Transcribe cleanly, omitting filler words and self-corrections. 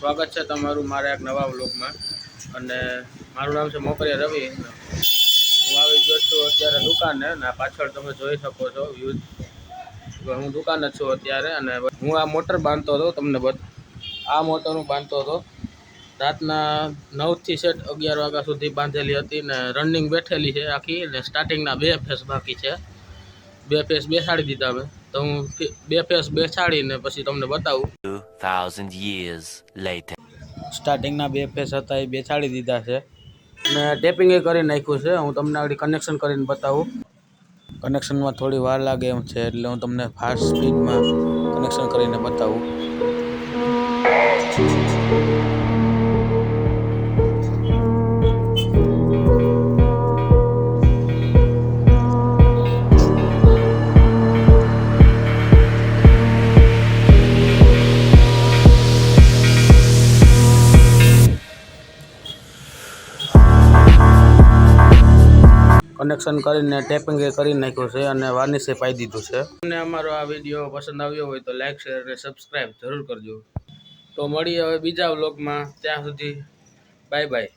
સ્વાગત છે તમારું મારા એક નવા વ્લોગમાં। અને મારું નામ છે મોકરિયા રવિ। હું આવી ગયો છું અત્યારે દુકાને, અને પાછળ તમે જોઈ શકો છો વ્યૂઝ। હું દુકાને છું અત્યારે, અને હું આ મોટર બાંધતો હતો। તમને આ મોટર હું બાંધતો હતો રાતના 9 થી 11 વાગ્યા સુધી બાંધેલી હતી, ને રનિંગ બેઠેલી છે આખી। ને સ્ટાર્ટિંગના 2 ફેસ બાકી છે, 2 ફેસ બેસાડી દીધા મેં। તો હું 2 ફેસ બેસાડીને પછી તમને બતાવું। 2000 years later સ્ટાર્ટિંગના 2 ફેસ હતા એ બેસાડી દીધા છે, અને ટેપિંગ એ કરી નાખ્યું છે। હું તમને આગળ કનેક્શન કરીને બતાવું। કનેક્શનમાં થોડી વાર લાગે એમ છે, એટલે હું તમને ફાસ્ટ સ્પીડમાં કનેક્શન કરીને બતાવું। કનેક્શન કરીને ટેપિંગ એ કરી નાખ્યું છે, અને વાર્નિશ એ પાઈ દીધું છે। તમને અમારો આ વિડીયો પસંદ આવ્યો હોય તો લાઈક, શેર અને સબસ્ક્રાઈબ જરૂર કરજો। તો મળીએ હવે બીજા વ્લોગમાં, ત્યાં સુધી બાય બાય।